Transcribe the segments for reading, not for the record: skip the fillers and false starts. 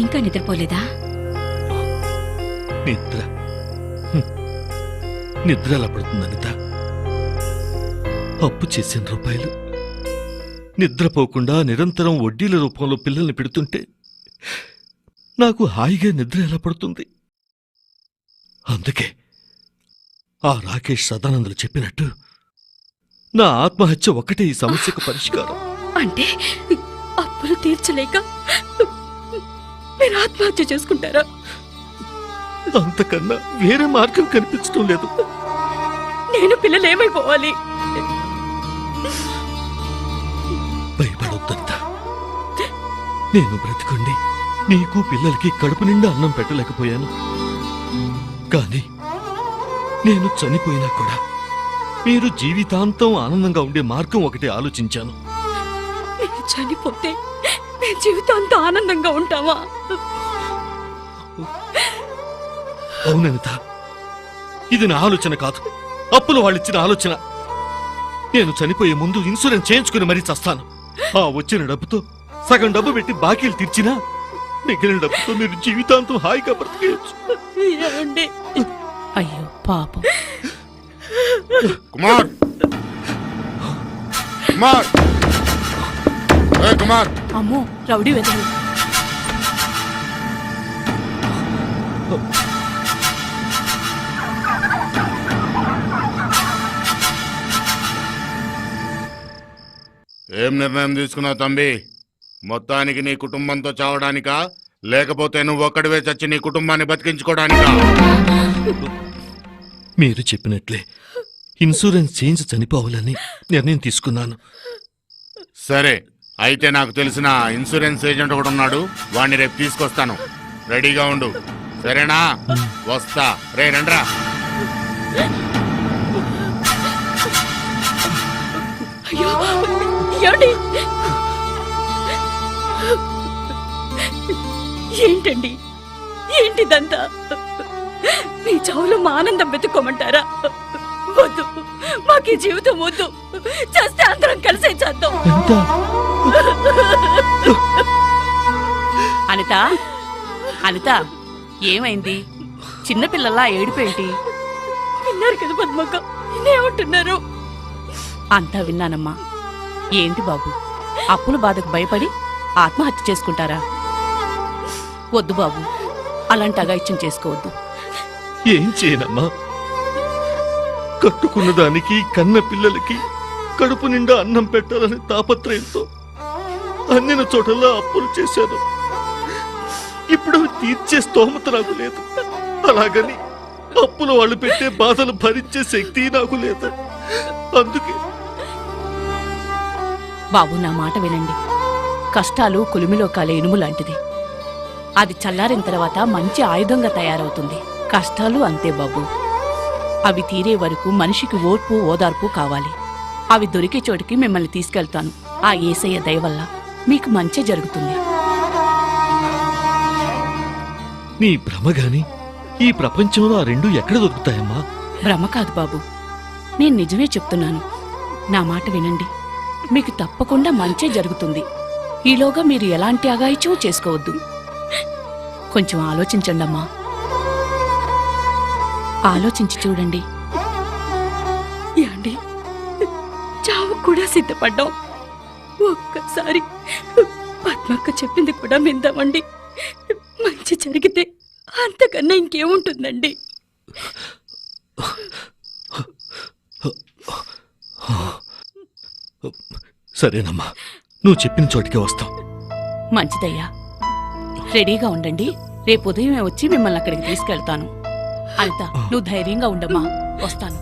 ఇంకా నిద్రపోలేదా? నిద్ర ఎలా పడుతుంది అనిత? అప్పు చేసిన రూపాయలు నిద్రపోకుండా నిరంతరం వడ్డీల రూపంలో పిల్లల్ని పెడుతుంటే నాకు హాయిగా నిద్ర ఎలా పడుతుంది? అందుకే ఆ రాకేష్ సదానందులు చెప్పినట్టు నా ఆత్మహత్య ఒక్కటే ఈ సమస్యకు పరిష్కారం. అంటే అప్పులు తీర్చలేక మీరు ఆత్మహత్య చేసుకుంటారా? అంతకన్నా వేరే మార్గం కనిపించడం లేదు. నేను పిల్లలు ఏమైపోవాలి? భయపడొద్దంతా. నేను బ్రతికుండి నీకు పిల్లలకి కడుపు నిండా అన్నం పెట్టలేకపోయాను. కానీ నేను చనిపోయినా కూడా మీరు జీవితాంతం ఆనందంగా ఉండే మార్గం ఒకటి ఆలోచించాను. నేను చనిపోతే మేము జీవితాంతం ఆనందంగా ఉంటామా? అవుననిత, ఇది నా ఆలోచన కాదు, అప్పులు వాళ్ళిచ్చిన ఆలోచన. నేను చనిపోయే ముందు ఇన్సూరెన్స్ చేయించుకుని మరీ చస్తాను. ఆ వచ్చిన డబ్బుతో సగం డబ్బు పెట్టి బాకీలు తీర్చినా మిగిలిన డబ్బుతో మీరు జీవితాంతం హాయిగా బ్రతికేయచ్చు. అయ్యో పాపం. కుమార్, కుమార్, కుమార్. అమ్మో, రౌడీ వెదరు. ఏం నిర్ణయం తీసుకున్నావు తంబి? మొత్తానికి నీ కుటుంబంతో చావడానికా, లేకపోతే నువ్వు ఒక్కడివే చచ్చి నీ కుటుంబాన్ని బతికించుకోవడానికా? మీరు చెప్పినట్లే ఇన్సూరెన్స్ చేయించి చనిపోవాలని నిర్ణయం తీసుకున్నాను. సరే, అయితే నాకు తెలిసిన ఇన్సూరెన్స్ ఏజెంట్ ఒకడు ఉన్నాడు, వాడిని రేపు తీసుకొస్తాను. రెడీగా ఉండు, సరేనా? వస్తా. రే రండ్రా. ఏంటండి ఏంటిదంతా? మీ చావులో మా ఆనందం వెతుక్కోమంటారా? వద్దు, మాకు జీవితం వద్దు. చేస్తే అందరం కలిసే చేద్దాం. అనిత, అనిత, ఏమైంది? చిన్నపిల్లలా ఏడిపేంటి? విన్నారు కదా పద్మక్క, నేనేమంటున్నారు? అంతా విన్నానమ్మా. ఏంటి బాబు, అప్పుల బాధకు భయపడి ఆత్మహత్య చేసుకుంటారా? వద్దు బాబు, అలాంటి అగాయిత్యం చేసుకోవద్దు. ఏం చేయనమ్మా? కట్టుకున్న దానికి, కన్న పిల్లలకి కడుపు నిండా అన్నం పెట్టాలని తాపత్రయంతో అందిన చోటల్లా అప్పులు చేశాను. ఇప్పుడు తీర్చే స్తోమత నాకు లేదు. అలాగని అప్పుల వాళ్ళు పెట్టే బాధలు భరించే శక్తి నాకు లేదు. అందుకే బాబు, నా మాట వినండి. కష్టాలు కులిమిలో కాలే ఇనుము లాంటిది. అది చల్లారిన తర్వాత మంచి ఆయుధంగా తయారవుతుంది. కష్టాలు అంతే బాబు. అవి తీరే వరకు మనిషికి ఓర్పు ఓదార్పు కావాలి. అవి దొరికే చోటికి మిమ్మల్ని తీసుకెళ్తాను. ఆ యేసయ్య దయ వల్ల మీకు మంచి జరుగుతుంది. నీ భ్రమ గాని ఈ ప్రపంచంలో ఆ రెండు ఎక్కడ దొరుకుతాయమ్మా? భ్రమ కాదు బాబు, నేను నిజమే చెప్తున్నాను. నా మాట వినండి, మీకు తప్పకుండా మంచే జరుగుతుంది. ఈలోగా మీరు ఎలాంటి అగాయిత్యం చేసుకోవద్దు. కొంచెం ఆలోచించండమ్మా. ఆలోచించి చూడండి. యాండి, చావు కూడా సిద్ధపడ్డాం. ఒక్కసారి పద్మక్క చెప్పింది కూడా విందామండి. మంచి జరిగితే అంతకన్నా ఇంకేముంటుందండి? సరేనమ్మా, నువ్వు చెప్పిన చోటికే వస్తాం. మంచిదయ్యా, రెడీగా ఉండండి. రేపు ఉదయమే వచ్చి మిమ్మల్ని అక్కడికి తీసుకెళ్తాను. అనిత, నువ్వు ధైర్యంగా ఉండమ్మా. వస్తాను.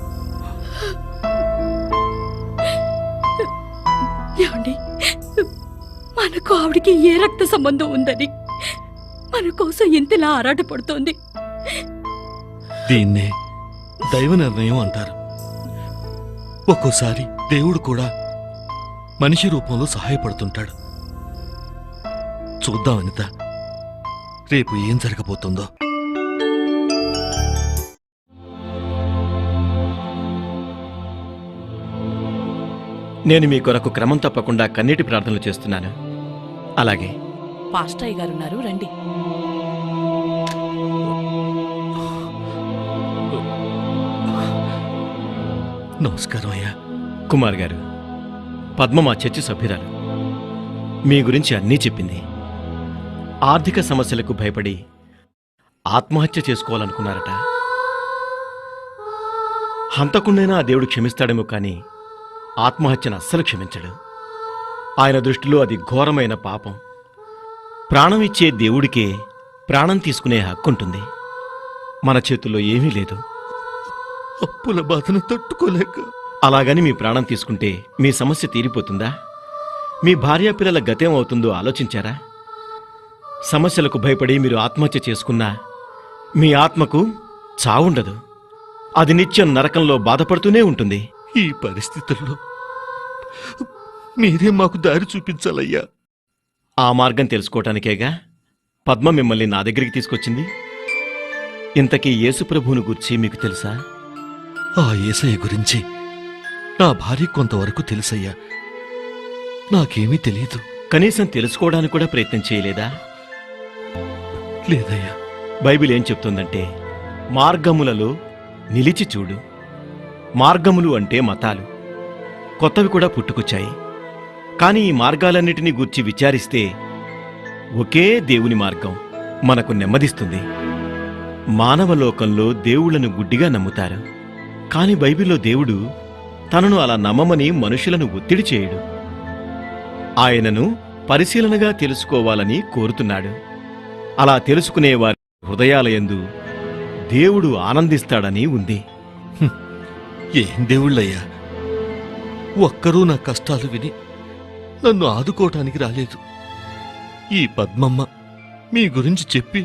ఏమండి, మనకు ఆవిడికి ఏ రక్త సంబంధం ఉందని మన కోసం ఎంతలా ఆరాటపడుతోంది? దీన్నే దైవ నిర్ణయం అంటారు. ఒక్కోసారి దేవుడు కూడా మనిషి రూపంలో సహాయపడుతుంటాడు. చూద్దాం అనిత, రేపు ఏం జరగబోతుందో. నేను మీ కొరకు క్రమం తప్పకుండా కన్నీటి ప్రార్థనలు చేస్తున్నాను. అలాగే పాస్టయ్య గారున్నారు, రండి. నమస్కారం అయ్యా. కుమార్ గారు, పద్మ మా చర్చి సభ్యురాలు. మీ గురించి అన్నీ చెప్పింది. ఆర్థిక సమస్యలకు భయపడి ఆత్మహత్య చేసుకోవాలనుకున్నారట. హంతకుండైనా ఆ దేవుడు క్షమిస్తాడేమో కానీ ఆత్మహత్యను అస్సలు క్షమించడు. ఆయన దృష్టిలో అది ఘోరమైన పాపం. ప్రాణం ఇచ్చే దేవుడికే ప్రాణం తీసుకునే హక్కుంటుంది. మన చేతుల్లో ఏమీ లేదు. అప్పుల బాధను తట్టుకోలేక అలాగని మీ ప్రాణం తీసుకుంటే మీ సమస్య తీరిపోతుందా? మీ భార్యాపిల్లల గతేం అవుతుందో ఆలోచించారా? సమస్యలకు భయపడి మీరు ఆత్మహత్య చేసుకున్నా మీ ఆత్మకు చావుండదు. అది నిత్యం నరకంలో బాధపడుతూనే ఉంటుంది. ఈ పరిస్థితుల్లో మీరే మాకు దారి చూపించాలయ్యా. ఆ మార్గం తెలుసుకోవటానికేగా పద్మ మిమ్మల్ని నా దగ్గరికి తీసుకొచ్చింది. ఇంతకీ యేసుప్రభువును గూర్చి మీకు తెలుసా? ఆ యేసయ్య గురించి నా భార్య కొంతవరకు తెలుసయ్యా. నాకేమీ తెలియదు. కనీసం తెలుసుకోవడానికి కూడా ప్రయత్నం చేయలేదా? లేదయ్యా. బైబిల్ ఏం చెప్తుందంటే, మార్గములలో నిలిచి చూడు. మార్గములు అంటే మతాలు, కొత్తవి కూడా పుట్టుకొచ్చాయి. కానీ ఈ మార్గాలన్నిటినీ గూర్చి విచారిస్తే ఒకే దేవుని మార్గం మనకు నెమ్మదిస్తుంది. మానవ లోకంలో దేవుళ్లను గుడ్డిగా నమ్ముతారు. కాని బైబిల్లో దేవుడు తనను అలా నమ్మమని మనుషులను ఒత్తిడి చేయడు. ఆయనను పరిశీలనగా తెలుసుకోవాలని కోరుతున్నాడు. అలా తెలుసుకునేవారి హృదయాలయందు దేవుడు ఆనందిస్తాడని ఉంది. ఏం దేవుళ్ళయ్యా, ఒక్కరూ నా కష్టాలు విని నన్ను ఆదుకోవటానికి రాలేదు. ఈ పద్మమ్మ మీ గురించి చెప్పి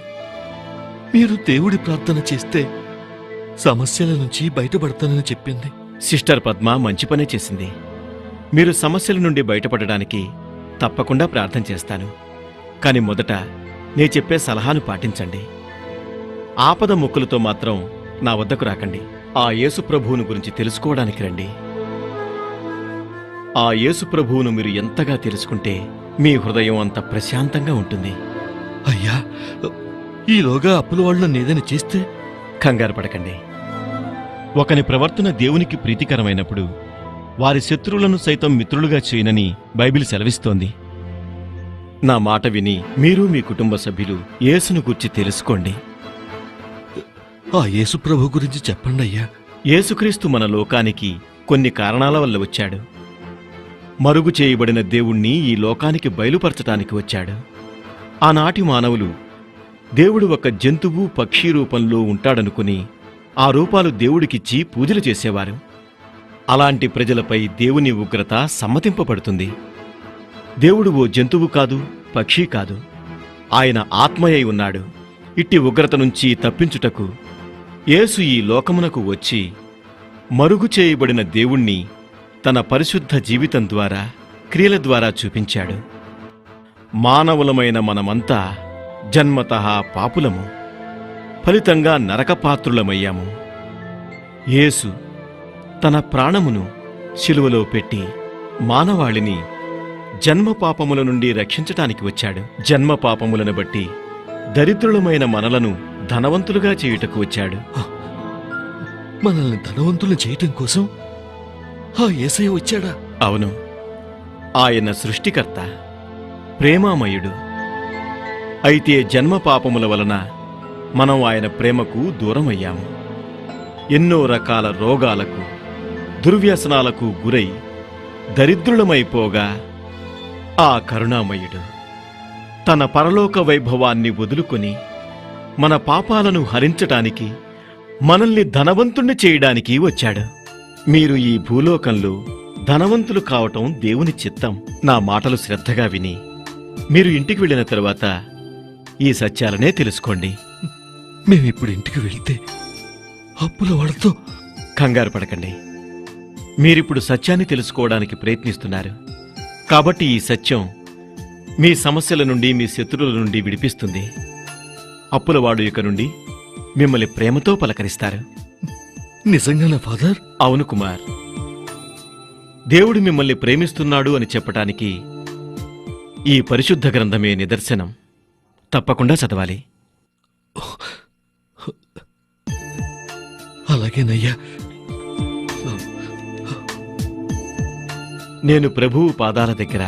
మీరు దేవుడి ప్రార్థన చేస్తే సమస్యల నుంచి బయటపడతానని చెప్పింది. సిస్టర్ పద్మ మంచి పనే చేసింది. మీరు సమస్యల నుండి బయటపడడానికి తప్పకుండా ప్రార్థన చేస్తాను. కాని మొదట నే చెప్పే సలహాను పాటించండి. ఆపద మొక్కులతో మాత్రం నా వద్దకు రాకండి. ఆ యేసుప్రభువును గురించి తెలుసుకోవడానికి రండి. ఆ యేసుప్రభువును మీరు ఎంతగా తెలుసుకుంటే మీ హృదయం అంత ప్రశాంతంగా ఉంటుంది. అయ్యా, ఈలోగా అప్పుల వాళ్ళు ఏదైనా చేస్తే? కంగారు పడకండి. ఒకని ప్రవర్తన దేవునికి ప్రీతికరమైనప్పుడు వారి శత్రువులను సైతం మిత్రులుగా చేయనని బైబిల్ సెలవిస్తోంది. నా మాట విని మీరు మీ కుటుంబ సభ్యులు యేసును గురించి తెలుసుకోండి. ఆ యేసుప్రభు గురించి చెప్పండి అయ్యా. యేసుక్రీస్తు మన లోకానికి కొన్ని కారణాల వల్ల వచ్చాడు. మరుగు చేయబడిన దేవుణ్ణి ఈ లోకానికి బయలుపరచటానికి వచ్చాడు. ఆనాటి మానవులు దేవుడు ఒక జంతువు, పక్షి రూపంలో ఉంటాడనుకుని ఆ రూపాలు దేవుడికిచ్చి పూజలు చేసేవారు. అలాంటి ప్రజలపై దేవుని ఉగ్రత సమ్మతింపబడుతుంది. దేవుడు ఓ జంతువు కాదు, పక్షి కాదు. ఆయన ఆత్మయై ఉన్నాడు. ఇట్టి ఉగ్రత నుంచి తప్పించుటకు యేసు ఈ లోకమునకు వచ్చి మరుగు చేయబడిన దేవుణ్ణి తన పరిశుద్ధ జీవితం ద్వారా, క్రియల ద్వారా చూపించాడు. మానవులమైన మనమంతా జన్మతః పాపులము. ఫలితంగా నరకపాత్రులమయ్యాము. యేసు తన ప్రాణమును శిలువలో పెట్టి మానవాళిని జన్మపాపముల నుండి రక్షించటానికి వచ్చాడు. జన్మపాపములను బట్టి దరిద్రులమైన మనలను ధనవంతులుగా చేయుటకు వచ్చాడు. మనల్ని ధనవంతులు చేయటం కోసం ఆ యేసయ్య వచ్చాడా? అవును, ఆయన సృష్టికర్త, ప్రేమామయుడు. అయితే జన్మపాపముల వలన మనం ఆయన ప్రేమకు దూరమయ్యాము. ఎన్నో రకాల రోగాలకు, దుర్వ్యసనాలకు గురై దరిద్రులమైపోగా ఆ కరుణామయుడు తన పరలోక వైభవాన్ని వదులుకొని మన పాపాలను హరించటానికి, మనల్ని ధనవంతుణ్ణి చేయడానికి వచ్చాడు. మీరు ఈ భూలోకంలో ధనవంతులు కావటం దేవుని చిత్తం. నా మాటలు శ్రద్ధగా విని మీరు ఇంటికి వెళ్ళిన తరువాత ఈ సత్యాలనే తెలుసుకోండి. మేమిప్పుడు ఇంటికి వెళ్తే అప్పుల వాళ్ళతో? కంగారు పడకండి. మీరిప్పుడు సత్యాన్ని తెలుసుకోవడానికి ప్రయత్నిస్తున్నారు. కాబట్టి ఈ సత్యం మీ సమస్యల నుండి, మీ శత్రువుల నుండి విడిపిస్తుంది. అప్పులవాడు ఇక నుండి మిమ్మల్ని ప్రేమతో పలకరిస్తారు. నిజంగానా ఫాదర్? అవును కుమార్. దేవుడు మిమ్మల్ని ప్రేమిస్తున్నాడు అని చెప్పటానికి ఈ పరిశుద్ధ గ్రంథమే నిదర్శనం. తప్పకుండా చదవాలి. అలాగేనయ్యా. నేను ప్రభువు పాదాల దగ్గర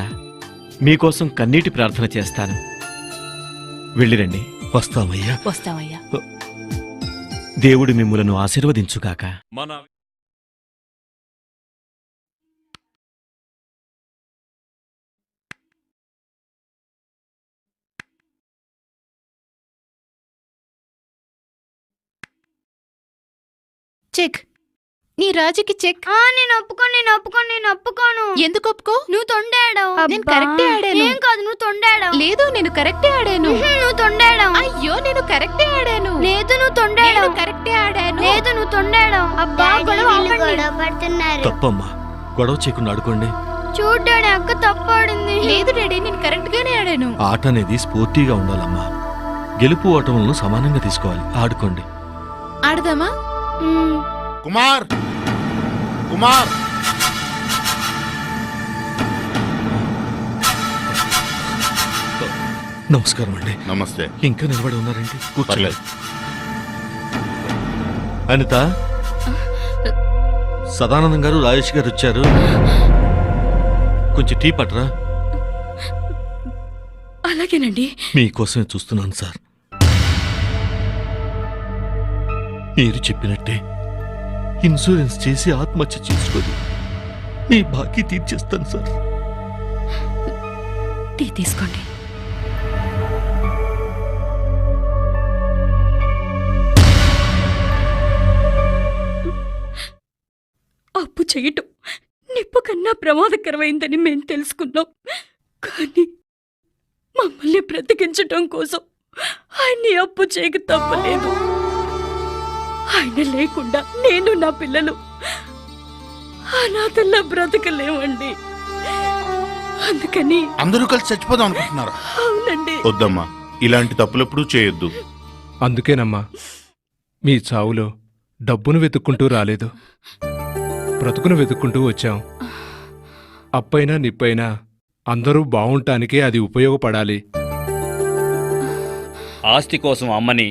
మీకోసం కన్నీటి ప్రార్థన చేస్తాను. వెళ్ళిరండి. వస్తామయ్యా. వస్తామయ్యా. దేవుడు మిమ్ములను ఆశీర్వదించుగాక. చెక్. నీ రాజుకి చెక్. నేను ఒప్పుకోను. ఎందుకు ఒప్పుకో? నువ్వు తొండాడావు. నేను కరెక్టే ఆడాను. ఏం కాదు, నువ్వు తొండాడావు. లేదు, నేను కరెక్టే ఆడాను. నువ్వు తొండాడావు. అయ్యో, నేను కరెక్టే ఆడాను. లేదు, నువ్వు తొండాడావు. నేను కరెక్టే ఆడాను. లేదు, నువ్వు తొండాడావు. అబ్బా, గొడవ పడుతున్నారు. తప్పమ్మా, గొడవ చేయకుండా ఆడుకోండి. చూడ్డాడు, అక్క తప్పాడింది. లేదు డాడీ, నేను కరెక్ట్ గానే ఆడాను. ఆట అనేది స్ఫూర్తిగా ఉండాలమ్మా. గెలుపు ఓటములను సమానంగా తీసుకోవాలి. ఆడుకోండి. ఆడదామా? కుమార్, కుమార్, నమస్కారం అండి. నమస్తే. ఇంకా నిలబడి ఉన్నారండి? కూర్చోలేదు. పర్లేదు. అనిత, సదానందం గారు, రాజేష్ గారు వచ్చారు. కొంచెం టీ పట్టరా. అలాగేనండి. మీకోసమే చూస్తున్నాను సార్. మీరు చెప్పినట్టే ఇన్సూరెన్స్ చేసి ఆత్మహత్య చేసుకొని మీ బాకీ తీర్చేస్తాను సార్. టీ తీసుకోండి. అప్పు చేయటం నిప్పు కన్నా ప్రమాదకరమైందని మేం తెలుసుకున్నాం. కానీ మమ్మల్ని బ్రతికించటం కోసం ఆయన్ని అప్పు చేయక తప్పలేదు. ఆయన లేకుండా నేను, నా పిల్లలు అనాథల్లా బ్రతకలేమండి. అందుకని అందరూ కలిసి చచ్చిపోదాం అనుకుంటున్నారా? అవునండి. వద్దమ్మా, ఇలాంటి తప్పులెప్పుడూ చేయొద్దు. అందుకేనమ్మా మీ చావులో డబ్బును వెతుక్కుంటూ రాలేదు, బ్రతుకును వెతుక్కుంటూ వచ్చాం. అప్పైనా నిప్పైనా అందరూ బావుంటానికే అది ఉపయోగపడాలి. ఆస్తి కోసం అమ్మని,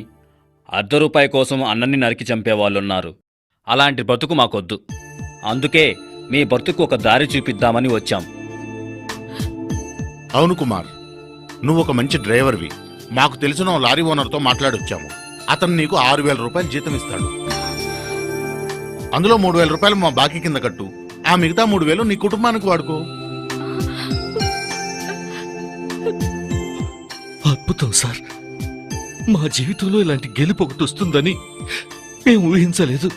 ₹1 కోసం అన్నని నరికి చంపేవాళ్ళున్నారు. అలాంటి బ్రతుకు మాకొద్దు. అందుకే మీ బ్రతుకు ఒక దారి చూపిద్దామని వచ్చాం. అవును కుమార్, నువ్వు ఒక మంచి డ్రైవర్వి. మాకు తెలిసిన ఓ లారీ ఓనర్తో మాట్లాడొచ్చాము. అతను నీకు ₹6,000 జీతం ఇస్తాడు. అందులో ₹3,000 మా బాకీ కింద కట్టు. ఆ మిగతా 3,000 నీ కుటుంబానికి వాడుకో. అద్భుతం సార్. మా జీవితంలో ఇలాంటి గెలుపు ఒకటి వస్తుందని మేము ఊహించలేదు.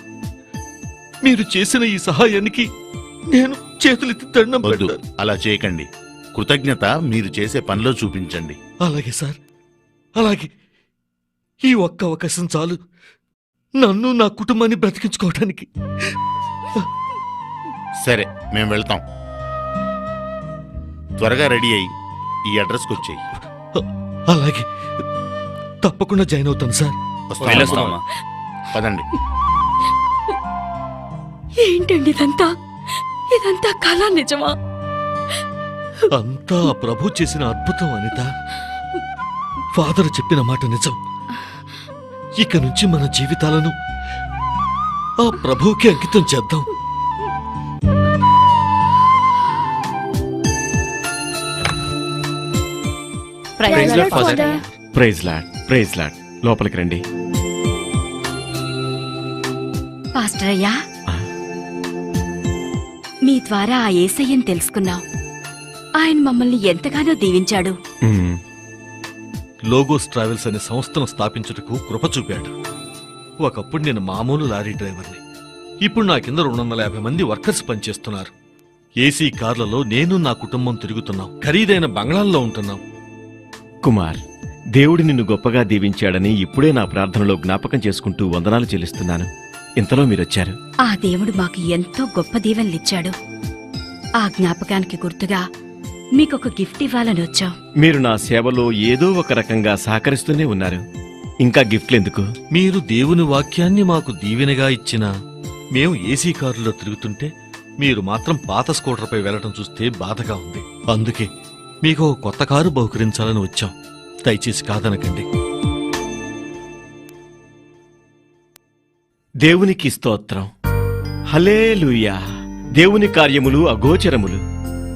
మీరు చేసిన ఈ సహాయానికి నేను చేతులెత్తి దండం వద్దు, పెడతాను. అలా చేయకండి. కృతజ్ఞత మీరు చేసే పనిలో చూపించండి. అలాగే సార్, అలాగే. ఈ ఒక్క అవకాశం చాలు నన్ను, నా కుటుంబాన్ని బ్రతికించుకోవటానికి. సరే, మేము వెళ్తాం. త్వరగా రెడీ అయ్యి ఈ అడ్రస్కి వచ్చేయి. అలాగే, తప్పకుండా జాయిన్ అవుతాను సార్. వెళ్ళొస్తామా? పదండి. ఏంటండి ఇదంతా కళ నిజమా? అంతా ఆ ప్రభు చేసిన అద్భుతం అనిత. ఫాదర్ చెప్పిన మాట నిజం. ఇక నుంచి మన జీవితాలను ఆ ప్రభువుకి అంకితం చేద్దాం. Praise Lord Father. Praise Lord, praise Lord. లోపలికి రండి. పాస్టర్ అయ్యా, ఆ. మీ ద్వారా ఆ యేసయ్యని తెలుసుకున్నాం. ఆయన మమ్మల్ని ఎంతగానో దీవించాడు. మ్మ్. లోగోస్ ట్రావెల్స్ అనే సంస్థను స్థాపించుటకు కృప చూపాడు. ఒకప్పుడు నేను మామూలు లారీ డ్రైవర్ని. ఇప్పుడు నా కింద 250 మంది వర్కర్స్ పనిచేస్తున్నారు. ఏసీ కార్లలో నేను, నా కుటుంబం తిరుగుతున్నాం. ఖరీదైన బంగ్లాల్లో ఉంటున్నాం. కుమార్, దేవుడు నిన్ను గొప్పగా దీవించాడని ఇప్పుడే నా ప్రార్థనలో జ్ఞాపకం చేసుకుంటూ వందనాలు చెల్లిస్తున్నాను. ఇంతలో మీరొచ్చారు. ఆ దేవుడు మాకు ఎంతో గొప్ప దీవెనలిచ్చాడు. ఆ జ్ఞాపకానికి గుర్తుగా మీకొక గిఫ్ట్ ఇవ్వాలని వచ్చాం. మీరు నా సేవలో ఏదో ఒక రకంగా సహకరిస్తూనే ఉన్నారు. ఇంకా గిఫ్ట్లెందుకు? మీరు దేవుని వాక్యాన్ని మాకు దీవెనగా ఇచ్చినా మేము ఏసీ కారులో తిరుగుతుంటే మీరు మాత్రం పాత స్కూటర్పై వెళ్లటం చూస్తే బాధగా ఉంది. అందుకే మీకు ఓ కొత్త కారు బహుకరించాలని వచ్చాం. దయచేసి కాదనకండి. దేవునికి స్తోత్రం. హల్లెలూయా. దేవుని కార్యములు అగోచరములు,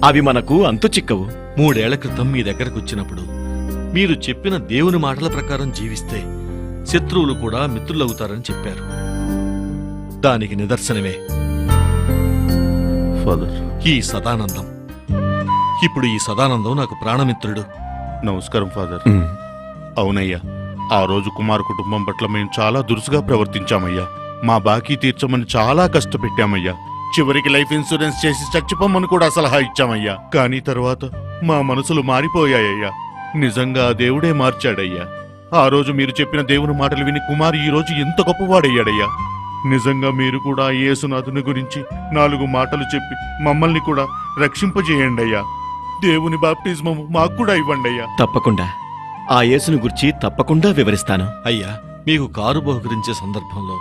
అవి మనకు అంతు చిక్కవు. 3 ఏళ్ల క్రితం మీ దగ్గరకు వచ్చినప్పుడు మీరు చెప్పిన దేవుని మాటల ప్రకారం జీవిస్తే శత్రువులు కూడా మిత్రులవుతారని చెప్పారు. దానికి నిదర్శనమే ఫాదర్, ఈ సదానందం. ఇప్పుడు ఈ సదానందం నాకు ప్రాణమిత్రుడు. నమస్కారం ఫాదర్. అవునయ్యా, ఆ రోజు కుమార్ కుటుంబం పట్ల మేము చాలా దురుసుగా ప్రవర్తించామయ్యా. మా బాకీ తీర్చమని చాలా కష్టపెట్టామయ్యా. చివరికి లైఫ్ ఇన్సూరెన్స్ చేసి చచ్చిపోమని కూడా సలహా ఇచ్చామయ్యా. కానీ తర్వాత మా మనసులు మారిపోయాయ్యా. నిజంగా ఆ దేవుడే మార్చాడయ్యా. ఆ రోజు మీరు చెప్పిన దేవుని మాటలు విని కుమార్ ఈ రోజు ఎంత గొప్పవాడయ్యాడయ్యా. నిజంగా మీరు కూడా యేసునాథుని గురించి 4 మాటలు చెప్పి మమ్మల్ని కూడా రక్షింపజేయండి అయ్యా. దేవుని బాప్టిజమము మాకు కూడా ఇవ్వండి అయ్యా. తప్పకుండా ఆ యేసుని గురించి తప్పకుండా వివరిస్తాను. అయ్యా, మీకు కారు బహుకరించే సందర్భంలో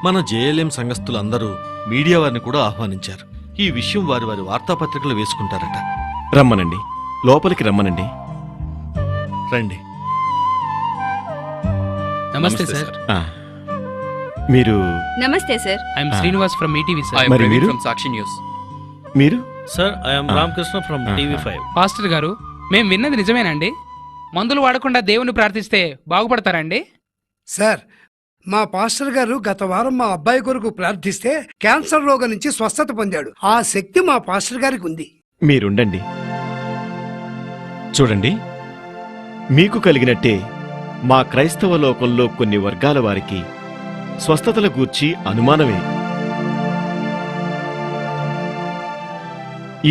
మన జేఎల్ఎం సంఘస్థులందరూ మీడియా వారిని కూడా ఆహ్వానించారు. ఈ విషయం వారి వారి వార్తాపత్రికలు వేసుకుంటారట. రమ్మనండి, లోపలికి రమ్మనండి. రండి. నమస్తే సార్. ఆ, మీరు నమస్తే sir. I'm Srinivas from ETV sir. మరి మీరు? సాక్షి న్యూస్. మీరు? సార్, ఐఎమ్ ఆ. Ramakrishna from TV5. పాస్టర్ గారు, మేము విన్నది నిజమేనండి? మందులు వాడకుండా దేవుని ప్రార్థిస్తే బాగుపడతారండి? సార్, మా పాస్టర్ గారు గత వారం మా అబ్బాయి కొరకు ప్రార్థిస్తే క్యాన్సర్ రోగం నుంచి స్వస్థత పొందాడు. ఆ శక్తి మా పాస్టర్ గారికి ఉంది. మీరుండండి. చూడండి, మీకు కలిగినట్టే మా క్రైస్తవ లోకంలో కొన్ని వర్గాల వారికి స్వస్థతల గూర్చి అనుమానమే.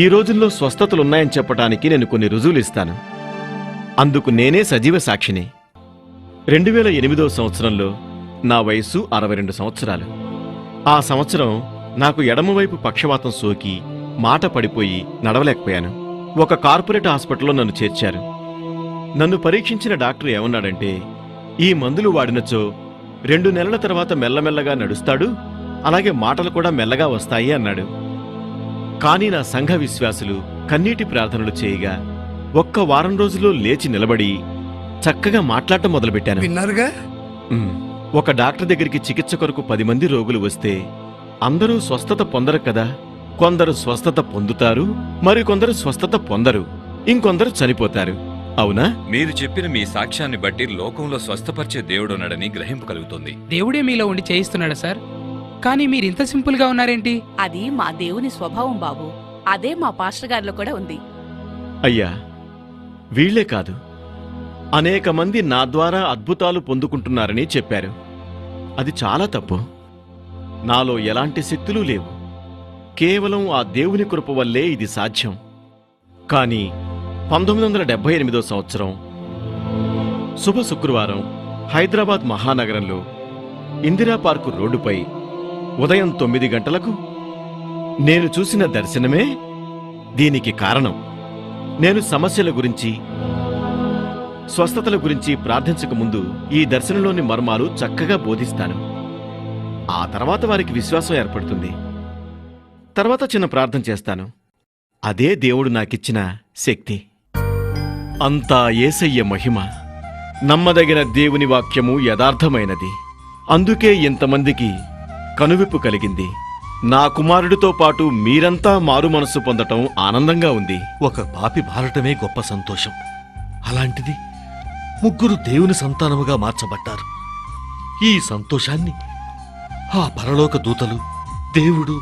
ఈ రోజుల్లో స్వస్థతలున్నాయని చెప్పటానికి నేను కొన్ని రుజువులిస్తాను. అందుకు నేనే సజీవ సాక్షిని. 2008వ సంవత్సరంలో నా వయస్సు 62 సంవత్సరాలు. ఆ సంవత్సరం నాకు ఎడమవైపు పక్షవాతం సోకి మాట పడిపోయి నడవలేకపోయాను. ఒక కార్పొరేట్ హాస్పిటల్లో నన్ను చేర్చారు. నన్ను పరీక్షించిన డాక్టర్ ఏమన్నాడంటే, ఈ మందులు వాడినచో 2 నెలల తర్వాత మెల్లమెల్లగా నడుస్తాడు, అలాగే మాటలు కూడా మెల్లగా వస్తాయి అన్నాడు. కానీ నా సంఘ విశ్వాసులు కన్నీటి ప్రార్థనలు చేయగా ఒక్క వారం రోజుల్లో లేచి నిలబడి చక్కగా మాట్లాడటం మొదలుపెట్టాను. విన్నారుగా? ఒక డాక్టర్ దగ్గరికి చికిత్స కొరకు 10 మంది రోగులు వస్తే అందరూ స్వస్థత పొందరు కదా. కొందరు స్వస్థత పొందుతారు, మరికొందరు స్వస్థత పొందరు, ఇంకొందరు చనిపోతారు. అవునా? మీరు చెప్పిన మీ సాక్ష్యాన్ని బట్టి లోకంలో స్వస్థపరిచే దేవుడున్నాడని గ్రహింపు కలుగుతుంది. దేవుడే మీలో ఉండి చేయిస్తున్నాడా సార్? కానీ మీరు ఇంత సింపుల్ గా ఉన్నారేంటి? అది మా దేవుని స్వభావం బాబు. అదే మా పాస్టర్ గారిలో కూడా ఉంది. అయ్యా, వీళ్లే కాదు, అనేక మంది నా ద్వారా అద్భుతాలు పొందుకుంటున్నారని చెప్పారు. అది చాలా తప్పు. నాలో ఎలాంటి శక్తులు లేవు. కేవలం ఆ దేవుని కృప వల్లే ఇది సాధ్యం. కానీ 1978వ సంవత్సరం శుభ శుక్రవారం హైదరాబాద్ మహానగరంలో ఇందిరా పార్కు రోడ్డుపై ఉదయం 9 గంటలకు నేను చూసిన దర్శనమే దీనికి కారణం. నేను సమస్యల గురించి, స్వస్థతల గురించి ప్రార్థించక ముందు ఈ దర్శనంలోని మర్మాలు చక్కగా బోధిస్తాను. ఆ తర్వాత వారికి విశ్వాసం ఏర్పడుతుంది. తర్వాత చిన్న ప్రార్థన చేస్తాను. అదే దేవుడు నాకిచ్చిన శక్తి. అంతా యేసయ్య మహిమ. నమ్మదగిన దేవుని వాక్యము యథార్థమైనది. అందుకే ఇంతమందికి కనువిప్పు కలిగింది. నా కుమారుడితో పాటు మీరంతా మారు మనస్సు పొందటం ఆనందంగా ఉంది. ఒక పాపి మారటమే గొప్ప సంతోషం. అలాంటిది 3 దేవుని సంతానముగా మార్చబడ్డారు. ఈ సంతోషాన్ని ఆ పరలోక దూతలు, దేవుడు,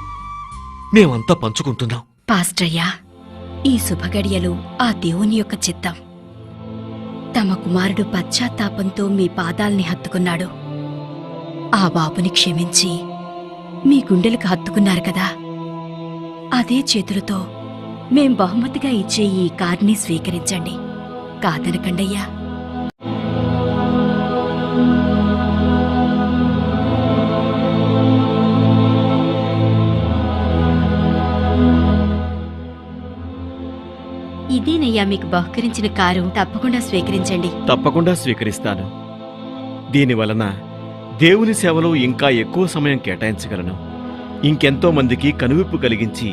మేమంతా పంచుకుంటున్నాం. పాస్టర్యా, ఈ శుభగడియలు ఆ దేవుని యొక్క చిత్తం. తమ కుమారుడు పశ్చాత్తాపంతో మీ పాదాల్ని హత్తుకున్నాడు. ఆ బాబుని క్షమించి మీ గుండెలకు హత్తుకున్నారు కదా. అదే చేతులతో మేం బహుమతిగా ఇచ్చే ఈ కార్ని స్వీకరించండి. కాదనకండయ్యా. ఇదేనయ్యా మీకు బహుకరించిన కారు. తప్పకుండా స్వీకరించండి. తప్పకుండా స్వీకరిస్తాను. దీనివలన దేవుని సేవలో ఇంకా ఎక్కువ సమయం కేటాయించగలను. ఇంకెంతో మందికి కనువిప్పు కలిగించి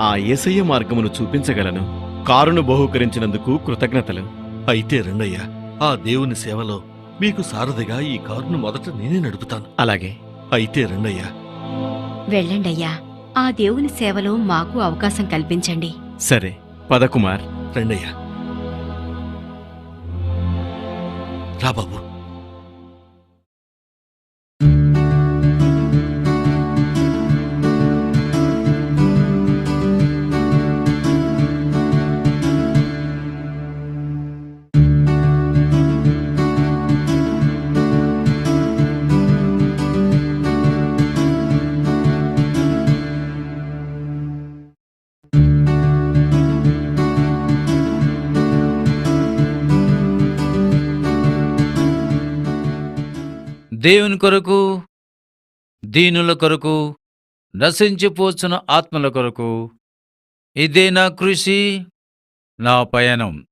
ఆ యేసయ్య మార్గమును చూపించగలను. కారును బహూకరించినందుకు కృతజ్ఞతలు. అయితే రండయ్యా, ఆ దేవుని సేవలో మీకు సారథిగా ఈ కారును మొదట నేనే నడుపుతాను. అలాగే. అయితే రండయ్యా. వెళ్ళండయ్యా, ఆ దేవుని సేవలో మాకు అవకాశం కల్పించండి. సరే పద కుమార్. రండయ్యా. రా బాబు. దేవుని కొరకు, దీనుల కొరకు, నశించిపోతున్న ఆత్మల కొరకు ఇదే నా కృషి, నా పయనం.